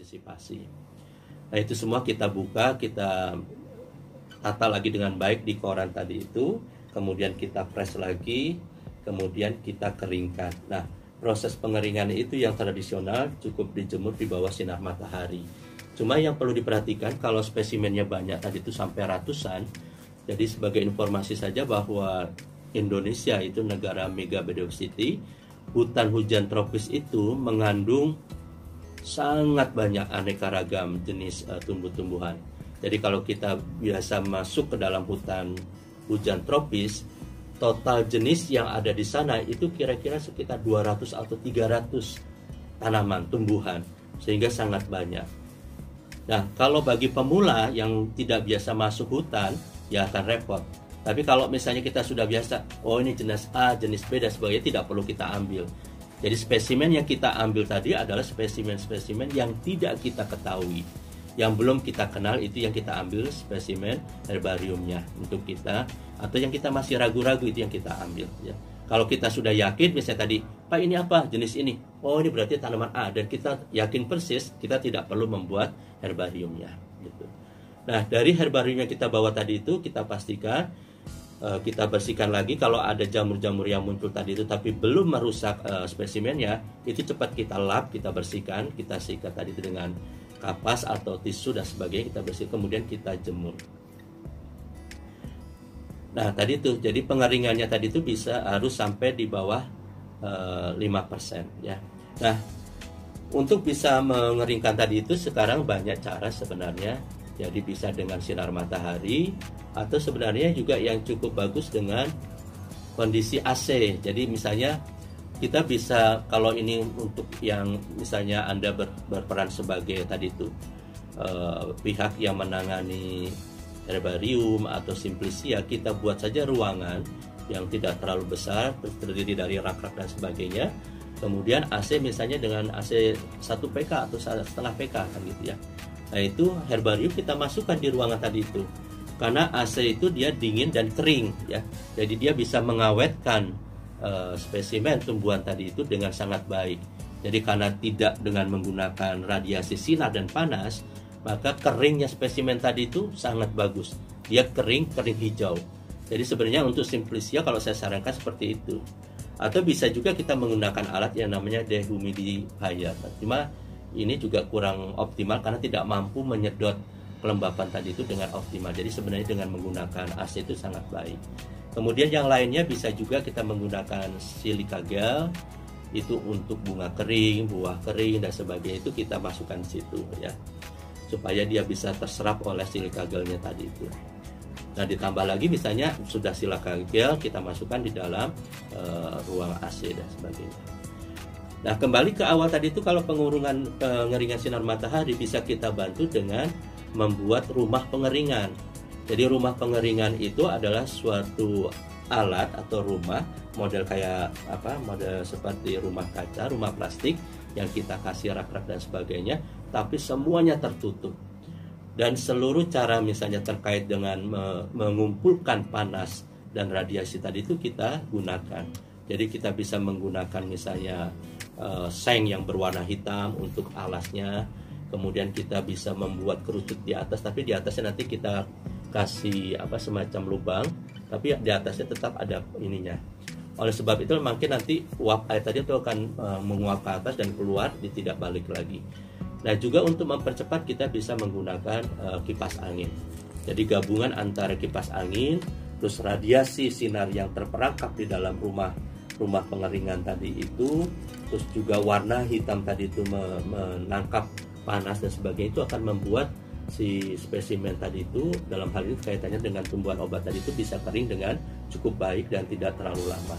antisipasi. Nah, itu semua kita buka, kita tata lagi dengan baik di koran tadi itu, kemudian kita press lagi, kemudian kita keringkan. Nah, proses pengeringan itu yang tradisional, cukup dijemur di bawah sinar matahari. Cuma yang perlu diperhatikan, kalau spesimennya banyak tadi itu sampai ratusan, jadi sebagai informasi saja bahwa Indonesia itu negara mega biodiversity, hutan hujan tropis itu mengandung sangat banyak aneka ragam jenis tumbuh-tumbuhan. Jadi kalau kita biasa masuk ke dalam hutan hujan tropis, total jenis yang ada di sana itu kira-kira sekitar 200 atau 300 tanaman, tumbuhan, sehingga sangat banyak. Nah, kalau bagi pemula yang tidak biasa masuk hutan, ya akan repot. Tapi kalau misalnya kita sudah biasa, oh ini jenis A, jenis B, dan sebagainya, tidak perlu kita ambil. Jadi spesimen yang kita ambil tadi adalah spesimen-spesimen yang tidak kita ketahui. Yang belum kita kenal itu yang kita ambil spesimen herbariumnya untuk kita, atau yang kita masih ragu-ragu itu yang kita ambil ya. Kalau kita sudah yakin misalnya tadi, Pak ini apa jenis ini, oh ini berarti tanaman A, dan kita yakin persis, kita tidak perlu membuat herbariumnya gitu. Nah, dari herbarium yang kita bawa tadi itu kita pastikan kita bersihkan lagi. Kalau ada jamur-jamur yang muncul tadi itu tapi belum merusak spesimennya, itu cepat kita lap, kita bersihkan, kita sikat tadi itu dengan kapas atau tisu dan sebagainya, kita bersih, kemudian kita jemur. Nah, tadi itu, jadi pengeringannya tadi itu harus sampai di bawah 5% ya. Nah, untuk bisa mengeringkan tadi itu sekarang banyak cara sebenarnya. Jadi bisa dengan sinar matahari, atau sebenarnya juga yang cukup bagus dengan kondisi AC. Jadi misalnya kita bisa, kalau ini untuk yang misalnya Anda berperan sebagai tadi itu pihak yang menangani herbarium atau simplicia, kita buat saja ruangan yang tidak terlalu besar, terdiri dari rak-rak dan sebagainya. Kemudian AC misalnya dengan AC 1 PK atau setengah PK kan gitu ya. Nah, itu herbarium kita masukkan di ruangan tadi itu. Karena AC itu dia dingin dan kering ya. Jadi dia bisa mengawetkan spesimen tumbuhan tadi itu dengan sangat baik. Jadi karena tidak dengan menggunakan radiasi sinar dan panas, maka keringnya spesimen tadi itu sangat bagus. Dia kering hijau. Jadi sebenarnya untuk simplicia kalau saya sarankan seperti itu. Atau bisa juga kita menggunakan alat yang namanya dehumidifier. Cuma ini juga kurang optimal karena tidak mampu menyedot kelembapan tadi itu dengan optimal. Jadi sebenarnya dengan menggunakan AC itu sangat baik. Kemudian yang lainnya bisa juga kita menggunakan silika gel, itu untuk bunga kering, buah kering dan sebagainya, itu kita masukkan di situ ya, supaya dia bisa terserap oleh silika gelnya tadi itu. Nah, ditambah lagi misalnya sudah silika gel kita masukkan di dalam ruang AC dan sebagainya. Nah, kembali ke awal tadi itu, kalau pengeringan sinar matahari bisa kita bantu dengan membuat rumah pengeringan. Jadi rumah pengeringan itu adalah suatu alat atau rumah model kayak model seperti rumah kaca, rumah plastik yang kita kasih rak-rak dan sebagainya, tapi semuanya tertutup. Dan seluruh cara misalnya terkait dengan mengumpulkan panas dan radiasi tadi itu kita gunakan. Jadi kita bisa menggunakan misalnya seng yang berwarna hitam untuk alasnya, kemudian kita bisa membuat kerucut di atas, tapi di atasnya nanti kita kasih semacam lubang, tapi di atasnya tetap ada ininya. Oleh sebab itu mungkin nanti uap air tadi itu akan menguap ke atas dan keluar, dia tidak balik lagi. Nah, juga untuk mempercepat kita bisa menggunakan kipas angin. Jadi gabungan antara kipas angin terus radiasi sinar yang terperangkap di dalam rumah pengeringan tadi itu, terus juga warna hitam tadi itu menangkap panas dan sebagainya, itu akan membuat si spesimen tadi itu, dalam hal ini kaitannya dengan tumbuhan obat tadi itu, bisa kering dengan cukup baik dan tidak terlalu lama.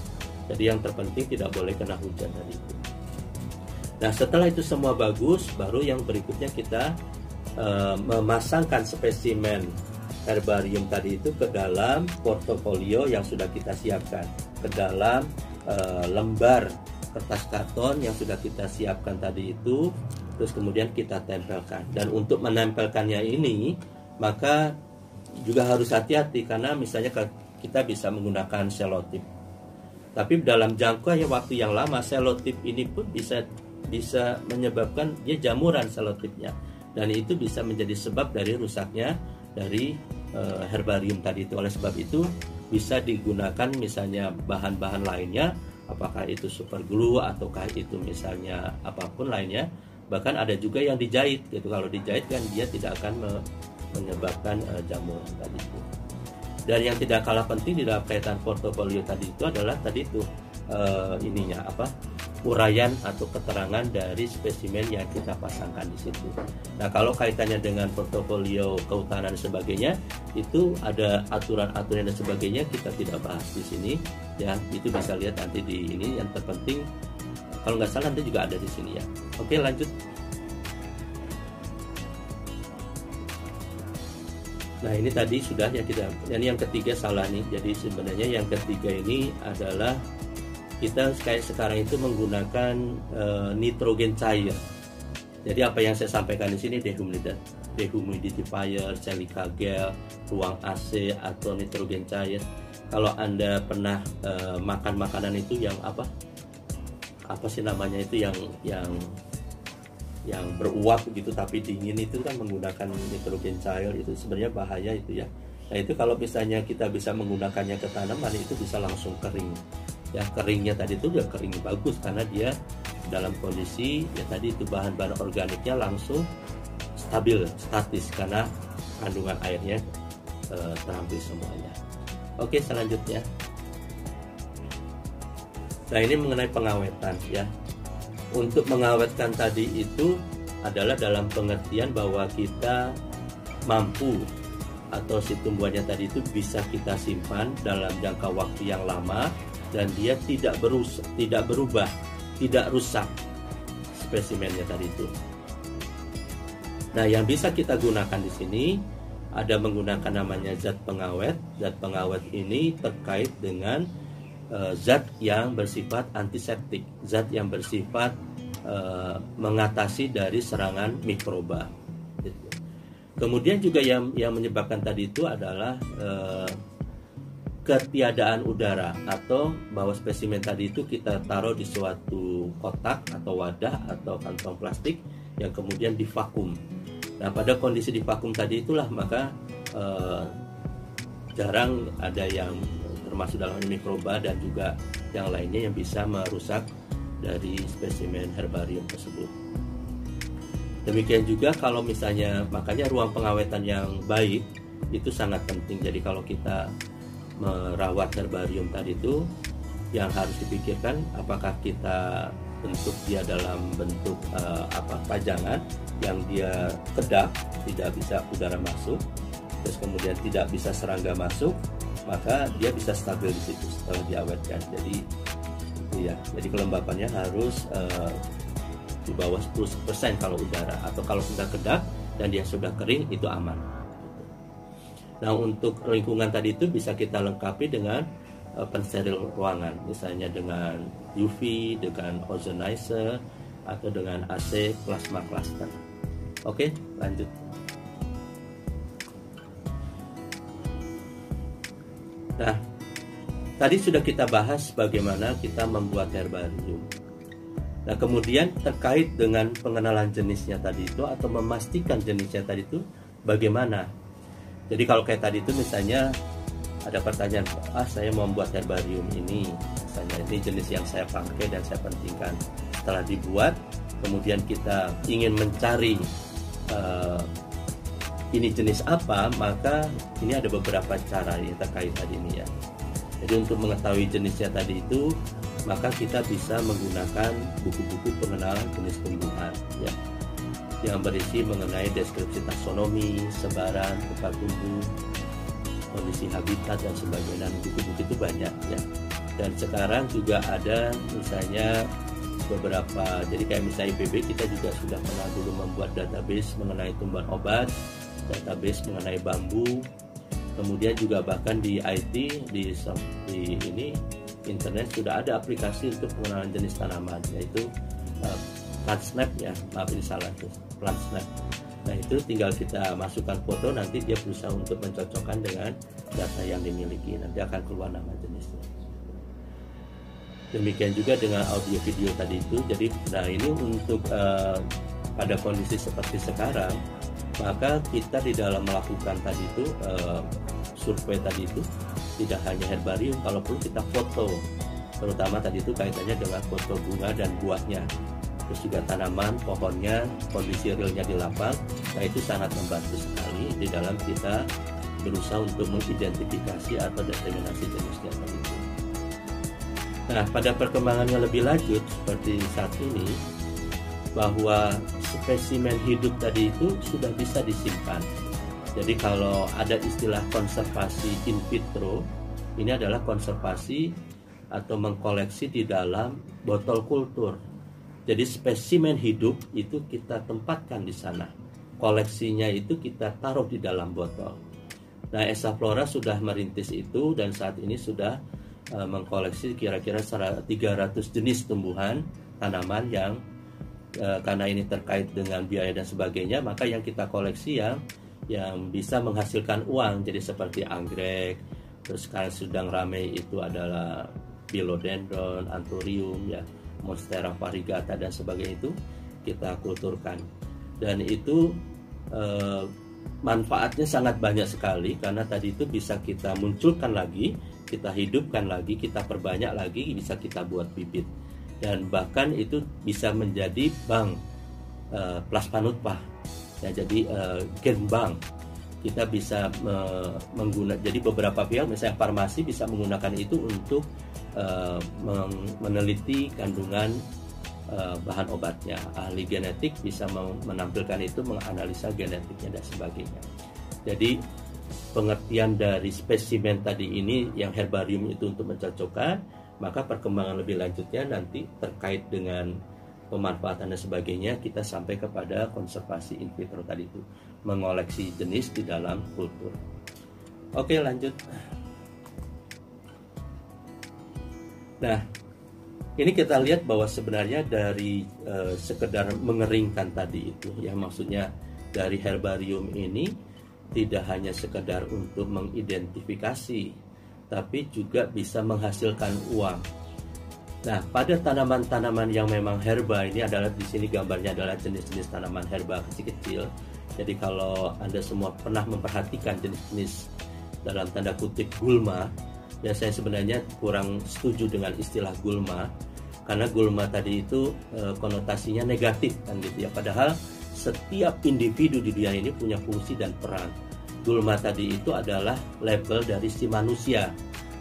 Jadi yang terpenting tidak boleh kena hujan tadi itu. Nah, setelah itu semua bagus, baru yang berikutnya kita memasangkan spesimen herbarium tadi itu ke dalam portofolio yang sudah kita siapkan, ke dalam lembar kertas karton yang sudah kita siapkan tadi itu, terus kemudian kita tempelkan. Dan untuk menempelkannya ini maka juga harus hati-hati, karena misalnya kita bisa menggunakan selotip, tapi dalam jangka waktu yang lama selotip ini pun bisa bisa menyebabkan dia jamuran selotipnya, dan itu bisa menjadi sebab dari rusaknya dari herbarium tadi itu. Oleh sebab itu bisa digunakan misalnya bahan-bahan lainnya, apakah itu super glue ataukah itu misalnya apapun lainnya. Bahkan ada juga yang dijahit gitu. Kalau dijahit kan dia tidak akan menyebabkan jamuran tadi itu. Dan yang tidak kalah penting di dalam kaitan portofolio tadi itu adalah tadi itu uraian atau keterangan dari spesimen yang kita pasangkan di situ. Nah, kalau kaitannya dengan portofolio kehutanan dan sebagainya, itu ada aturan-aturan dan sebagainya, kita tidak bahas di sini ya. Itu bisa lihat nanti di ini. Yang terpenting kalau nggak salah nanti juga ada di sini ya. Oke, lanjut. Nah, ini tadi sudah ya kita. Ini yang ketiga salah nih. Jadi sebenarnya yang ketiga ini adalah kita kayak sekarang itu menggunakan nitrogen cair. Jadi apa yang saya sampaikan di sini, dehumidifier, silica gel, ruang AC atau nitrogen cair. Kalau Anda pernah makan makanan itu yang apa sih namanya itu yang beruap gitu tapi dingin, itu kan menggunakan nitrogen cair, itu sebenarnya bahaya itu ya. Nah, itu kalau misalnya kita bisa menggunakannya ke tanaman, itu bisa langsung kering. Ya, keringnya tadi itu udah kering bagus karena dia dalam kondisi ya tadi itu bahan-bahan organiknya langsung statis karena kandungan airnya terampil semuanya. Oke, selanjutnya. Nah, ini mengenai pengawetan ya. Untuk mengawetkan tadi itu adalah dalam pengertian bahwa kita mampu atau si tumbuhannya tadi itu bisa kita simpan dalam jangka waktu yang lama dan dia tidak berubah, tidak rusak spesimennya tadi itu. Nah, yang bisa kita gunakan di sini ada menggunakan namanya zat pengawet. Zat pengawet ini terkait dengan zat yang bersifat antiseptik, zat yang bersifat mengatasi dari serangan mikroba. Kemudian juga yang menyebabkan tadi itu adalah ketiadaan udara, atau bahwa spesimen tadi itu kita taruh di suatu kotak atau wadah atau kantong plastik yang kemudian divakum. Nah, pada kondisi divakum tadi itulah maka jarang ada yang termasuk dalam mikroba dan juga yang lainnya yang bisa merusak dari spesimen herbarium tersebut. Demikian juga kalau misalnya, makanya ruang pengawetan yang baik itu sangat penting. Jadi kalau kita merawat herbarium tadi itu yang harus dipikirkan, apakah kita bentuk dia dalam bentuk pajangan yang dia kedap, tidak bisa udara masuk, terus kemudian tidak bisa serangga masuk, maka dia bisa stabil di situ setelah diawetkan. Jadi itu ya, jadi kelembapannya harus di bawah 10% kalau udara, atau kalau sudah kedap dan dia sudah kering itu aman. Nah, untuk lingkungan tadi itu bisa kita lengkapi dengan pensteril ruangan, misalnya dengan UV, dengan ozonizer, atau dengan AC plasma cluster. Oke, lanjut. Nah, tadi sudah kita bahas bagaimana kita membuat herbarium. Nah, kemudian terkait dengan pengenalan jenisnya tadi itu atau memastikan jenisnya tadi itu bagaimana. Jadi kalau kayak tadi itu misalnya ada pertanyaan, saya mau membuat herbarium ini, misalnya ini jenis yang saya pakai dan saya pentingkan. Setelah dibuat, kemudian kita ingin mencari ini jenis apa, maka ini ada beberapa cara yang terkait tadi ini ya. Jadi untuk mengetahui jenisnya tadi itu, maka kita bisa menggunakan buku-buku pengenalan jenis tumbuhan ya, yang berisi mengenai deskripsi taksonomi, sebaran, tempat tumbuh, kondisi habitat dan sebagainya. Buku-buku itu banyak ya. Dan sekarang juga ada misalnya beberapa, jadi kayak misalnya IPB kita juga sudah pernah dulu membuat database mengenai tumbuhan obat, database mengenai bambu. Kemudian juga bahkan di IT di ini internet sudah ada aplikasi untuk pengenalan jenis tanaman, yaitu PlantSnap ya, maaf ini salah tuh, PlantSnap. Nah, itu tinggal kita masukkan foto, nanti dia berusaha untuk mencocokkan dengan data yang dimiliki, nanti akan keluar nama jenisnya. Demikian juga dengan audio video tadi itu. Jadi nah ini untuk pada kondisi seperti sekarang, maka kita di dalam melakukan tadi itu survei tadi itu tidak hanya herbarium, kalau perlu kita foto, terutama tadi itu kaitannya dengan foto bunga dan buahnya, terus juga tanaman, pohonnya, kondisi realnya di lapang. Nah itu sangat membantu sekali di dalam kita berusaha untuk mengidentifikasi atau determinasi jenisnya tadi itu. Nah pada perkembangan yang lebih lanjut seperti saat ini, bahwa spesimen hidup tadi itu sudah bisa disimpan. Jadi kalau ada istilah konservasi in vitro, ini adalah konservasi atau mengkoleksi di dalam botol kultur. Jadi spesimen hidup itu kita tempatkan di sana. Koleksinya itu kita taruh di dalam botol. Nah, Esa Flora sudah merintis itu dan saat ini sudah mengkoleksi kira-kira 300 jenis tumbuhan, tanaman yang karena ini terkait dengan biaya dan sebagainya, maka yang kita koleksi yang bisa menghasilkan uang, jadi seperti anggrek, terus sekarang sedang ramai itu adalah philodendron, anthurium, ya, monstera variegata dan sebagainya, itu kita kulturkan. Dan itu manfaatnya sangat banyak sekali karena tadi itu bisa kita munculkan lagi, kita hidupkan lagi, kita perbanyak lagi, bisa kita buat bibit. Dan bahkan itu bisa menjadi bank plasma nutfah. Ya, jadi gen bank kita bisa menggunakan. Jadi beberapa pihak, misalnya farmasi, bisa menggunakan itu untuk meneliti kandungan bahan obatnya. Ahli genetik bisa menampilkan itu, menganalisa genetiknya dan sebagainya. Jadi pengertian dari spesimen tadi ini yang herbarium itu untuk mencocokkan, maka perkembangan lebih lanjutnya nanti terkait dengan pemanfaatan dan sebagainya, kita sampai kepada konservasi in vitro tadi itu, mengoleksi jenis di dalam kultur. Oke, lanjut. Nah, ini kita lihat bahwa sebenarnya dari sekedar mengeringkan tadi itu, ya maksudnya dari herbarium ini tidak hanya sekedar untuk mengidentifikasi, tapi juga bisa menghasilkan uang. Nah, pada tanaman-tanaman yang memang herba, ini adalah di sini gambarnya adalah jenis-jenis tanaman herba kecil-kecil. Jadi kalau Anda semua pernah memperhatikan jenis-jenis dalam tanda kutip gulma, ya saya sebenarnya kurang setuju dengan istilah gulma, karena gulma tadi itu konotasinya negatif kan gitu ya. Padahal setiap individu di dunia ini punya fungsi dan peran. Gulma tadi itu adalah label dari si manusia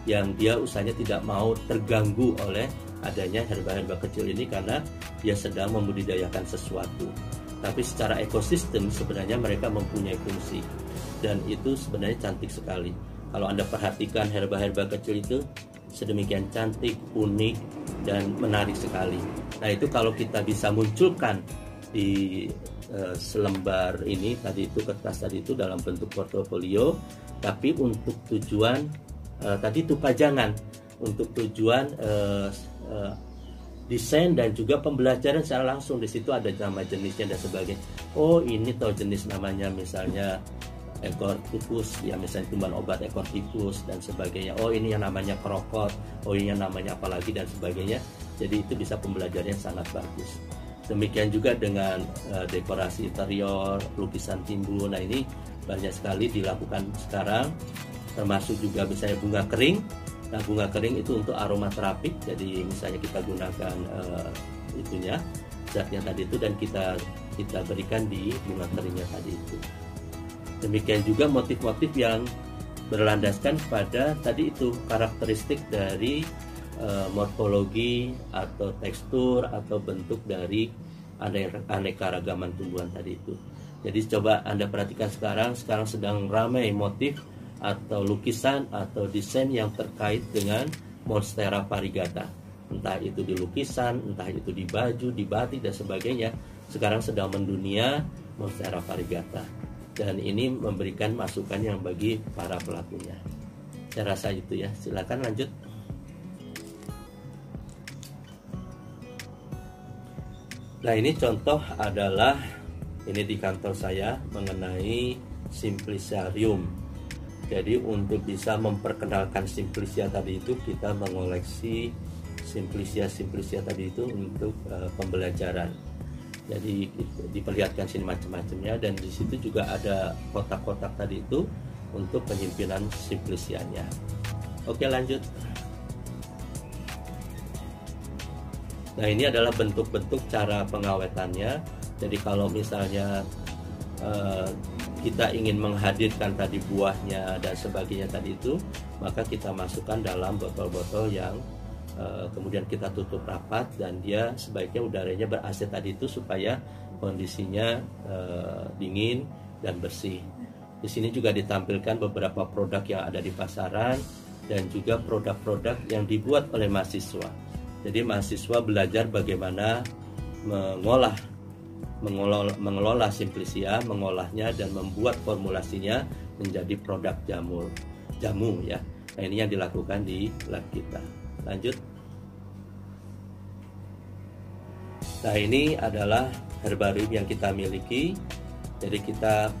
yang dia usahanya tidak mau terganggu oleh adanya herba-herba kecil ini karena dia sedang membudidayakan sesuatu. Tapi secara ekosistem sebenarnya mereka mempunyai fungsi dan itu sebenarnya cantik sekali. Kalau Anda perhatikan herba-herba kecil itu sedemikian cantik, unik, dan menarik sekali. Nah itu kalau kita bisa munculkan di selembar ini tadi itu, kertas tadi itu dalam bentuk portofolio, tapi untuk tujuan tadi itu pajangan, untuk tujuan desain dan juga pembelajaran secara langsung. Di situ ada nama jenisnya dan sebagainya. Oh ini tahu jenis namanya misalnya ekor tifus, ya misalnya tumbuhan obat ekor tifus dan sebagainya. Oh ini yang namanya krokot, oh ini yang namanya apalagi dan sebagainya. Jadi itu bisa pembelajaran yang sangat bagus. Demikian juga dengan dekorasi interior, lukisan timbul. Nah ini banyak sekali dilakukan sekarang, termasuk juga misalnya bunga kering. Nah bunga kering itu untuk aromaterapi, jadi misalnya kita gunakan itunya, zatnya tadi itu, dan kita berikan di bunga keringnya tadi itu. Demikian juga motif-motif yang berlandaskan pada tadi itu karakteristik dari morfologi atau tekstur atau bentuk dari aneka ragaman tumbuhan tadi itu. Jadi coba Anda perhatikan sekarang sedang ramai motif atau lukisan atau desain yang terkait dengan monstera variegata. Entah itu di lukisan, entah itu di baju, di batik dan sebagainya. Sekarang sedang mendunia monstera variegata. Dan ini memberikan masukan yang bagi para pelakunya. Saya rasa itu ya. Silakan lanjut. Nah ini contoh adalah ini di kantor saya mengenai Simplicarium. Jadi untuk bisa memperkenalkan Simplicia tadi itu kita mengoleksi Simplicia tadi itu untuk pembelajaran. Jadi diperlihatkan sini macam-macamnya, dan di situ juga ada kotak-kotak tadi itu untuk penyimpinan Simplicianya. Oke, lanjut. Nah, ini adalah bentuk-bentuk cara pengawetannya. Jadi kalau misalnya kita ingin menghadirkan tadi buahnya dan sebagainya tadi itu, maka kita masukkan dalam botol-botol yang kemudian kita tutup rapat, dan dia sebaiknya udaranya ber-AC tadi itu supaya kondisinya dingin dan bersih. Di sini juga ditampilkan beberapa produk yang ada di pasaran dan juga produk-produk yang dibuat oleh mahasiswa. Jadi mahasiswa belajar bagaimana mengelola Simplicia, mengolahnya dan membuat formulasinya menjadi produk jamu ya. Nah, ini yang dilakukan di lab kita. Lanjut. Nah, ini adalah herbarium yang kita miliki. Jadi kita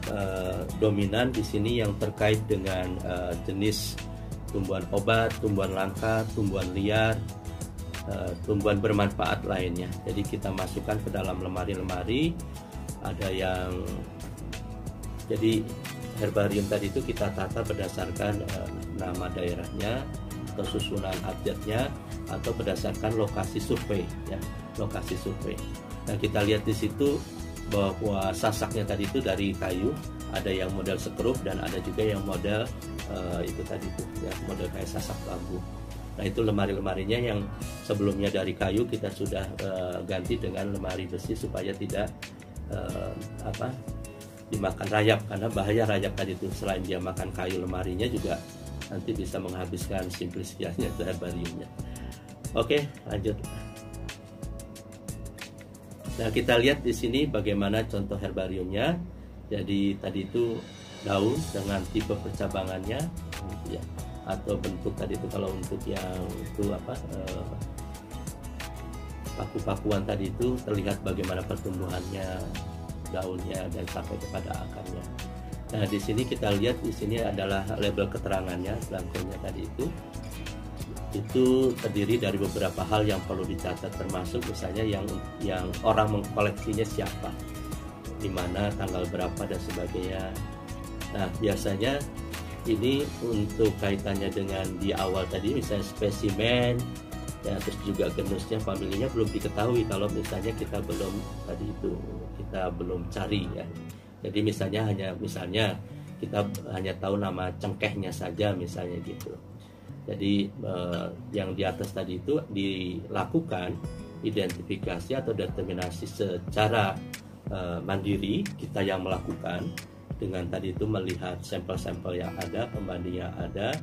dominan di sini yang terkait dengan jenis tumbuhan obat, tumbuhan langka, tumbuhan liar, tumbuhan bermanfaat lainnya. Jadi kita masukkan ke dalam lemari-lemari. Ada yang jadi herbarium tadi itu kita tata berdasarkan nama daerahnya atau susunan abjadnya, atau berdasarkan lokasi survei ya, lokasi survei. Nah, kita lihat di situ bahwa sasaknya tadi itu dari kayu, ada yang model sekrup dan ada juga yang model itu tadi itu ya, model kayak sasak bambu. Nah, itu lemari-lemarinya yang sebelumnya dari kayu kita sudah ganti dengan lemari besi supaya tidak dimakan rayap, karena bahaya rayap tadi itu. Selain dia makan kayu, lemarinya juga nanti bisa menghabiskan Simplicianya itu herbariumnya. Oke, lanjut. Nah, kita lihat di sini bagaimana contoh herbariumnya. Jadi tadi itu daun dengan tipe percabangannya gitu ya, atau bentuk tadi itu. Kalau untuk yang itu paku-pakuan tadi itu terlihat bagaimana pertumbuhannya daunnya dan sampai kepada akarnya. Nah, di sini kita lihat di sini adalah label keterangannya, belangkonya tadi itu terdiri dari beberapa hal yang perlu dicatat, termasuk misalnya yang orang mengkoleksinya siapa, di mana, tanggal berapa dan sebagainya. Nah, biasanya ini untuk kaitannya dengan di awal tadi, misalnya spesimen ya, terus juga genusnya, familinya belum diketahui kalau misalnya kita belum cari ya. Jadi misalnya kita hanya tahu nama cengkehnya saja misalnya gitu. Jadi yang di atas tadi itu dilakukan identifikasi atau determinasi secara mandiri, kita yang melakukan dengan tadi itu melihat sampel-sampel yang ada, pembanding yang ada,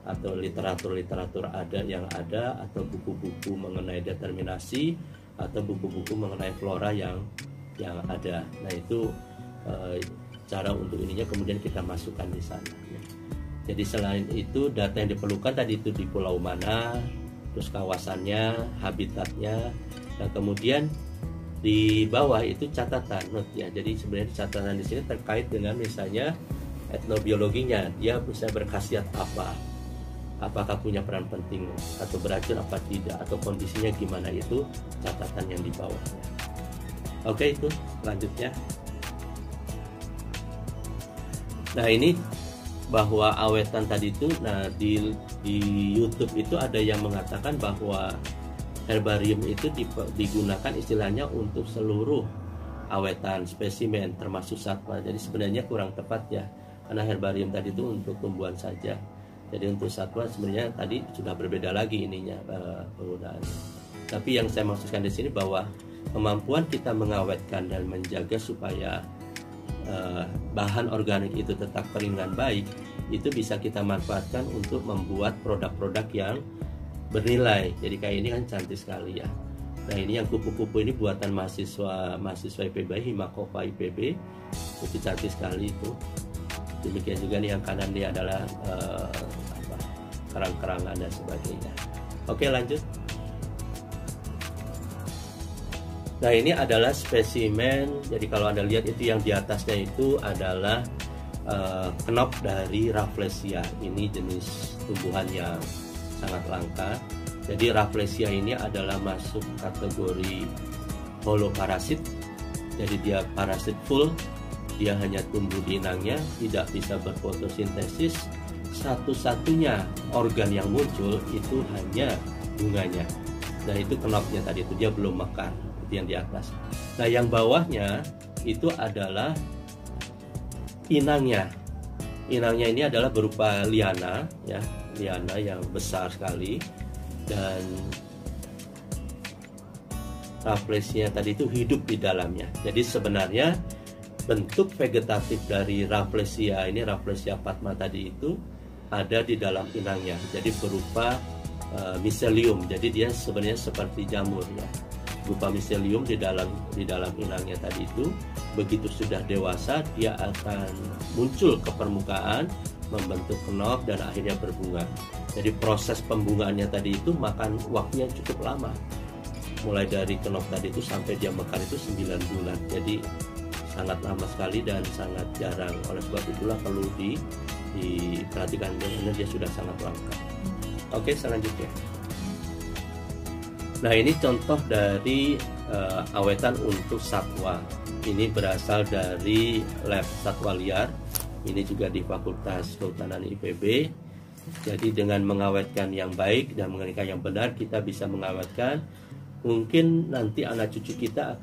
atau literatur ada yang ada, atau buku-buku mengenai determinasi, atau buku-buku mengenai flora yang ada. Nah, itu cara untuk ininya kemudian kita masukkan di sana ya. Jadi selain itu data yang diperlukan tadi itu di pulau mana, terus kawasannya, habitatnya, dan kemudian di bawah itu catatan note ya. Jadi sebenarnya catatan di sini terkait dengan misalnya etnobiologinya, dia bisa berkhasiat apa, apakah punya peran penting atau beracun apa tidak, atau kondisinya gimana, itu catatan yang di bawahnya. Oke, itu selanjutnya. Nah, ini bahwa awetan tadi itu, nah di YouTube itu ada yang mengatakan bahwa herbarium itu digunakan istilahnya untuk seluruh awetan spesimen termasuk satwa. Jadi sebenarnya kurang tepat ya, karena herbarium tadi itu untuk tumbuhan saja. Jadi untuk satwa sebenarnya tadi sudah berbeda lagi ininya penggunaannya. Tapi yang saya maksudkan di sini bahwa kemampuan kita mengawetkan dan menjaga supaya bahan organik itu tetap kering dan baik, itu bisa kita manfaatkan untuk membuat produk-produk yang bernilai. Jadi kayak ini kan cantik sekali ya. Nah, ini yang kupu-kupu ini buatan mahasiswa IPB, Himakopa IPB, itu cantik sekali itu. Demikian juga nih yang kanan dia adalah kerang-kerangan dan sebagainya. Oke, lanjut. Nah, ini adalah spesimen. Jadi kalau Anda lihat itu yang di atasnya itu adalah kenop dari Rafflesia. Ini jenis tumbuhan yang sangat langka. Jadi Rafflesia ini adalah masuk kategori holoparasit. Jadi dia parasit full, dia hanya tumbuh di inangnya, tidak bisa berfotosintesis. Satu-satunya organ yang muncul itu hanya bunganya. Nah itu knopnya tadi itu, dia belum mekar, itu yang di atas. Nah yang bawahnya itu adalah inangnya. Inangnya ini adalah berupa liana, ya, liana yang besar sekali. Dan Rafflesia tadi itu hidup di dalamnya. Jadi sebenarnya bentuk vegetatif dari Rafflesia ini, Rafflesia padma tadi itu ada di dalam inangnya. Jadi berupa miselium. Jadi dia sebenarnya seperti jamur, ya, berupa miselium di dalam inangnya tadi itu. Begitu sudah dewasa dia akan muncul ke permukaan, membentuk knop dan akhirnya berbunga. Jadi proses pembungaannya tadi itu makan waktunya cukup lama. Mulai dari knop tadi itu sampai dia mekar itu 9 bulan. Jadi sangat lama sekali dan sangat jarang. Oleh sebab itulah perlu diperhatikan, karena dia sudah sangat langka. Oke, selanjutnya. Nah ini contoh dari awetan untuk satwa. Ini berasal dari lab satwa liar. Ini juga di Fakultas Kehutanan IPB. Jadi dengan mengawetkan yang baik dan mengeringkan yang benar, kita bisa mengawetkan. Mungkin nanti anak cucu kita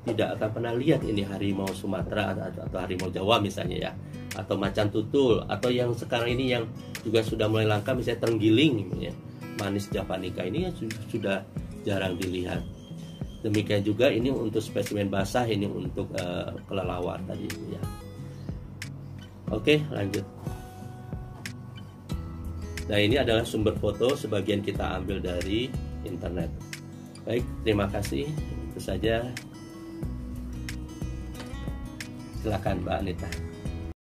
tidak akan pernah lihat ini harimau Sumatera atau harimau Jawa misalnya, ya, atau macan tutul, atau yang sekarang ini yang juga sudah mulai langka misalnya terenggiling, ya, manis javanica ini sudah jarang dilihat. Demikian juga ini untuk spesimen basah, ini untuk kelelawar tadi, ya. Oke, lanjut. Nah ini adalah sumber foto, sebagian kita ambil dari internet. Baik, terima kasih. Itu saja. Silakan Mbak Anita.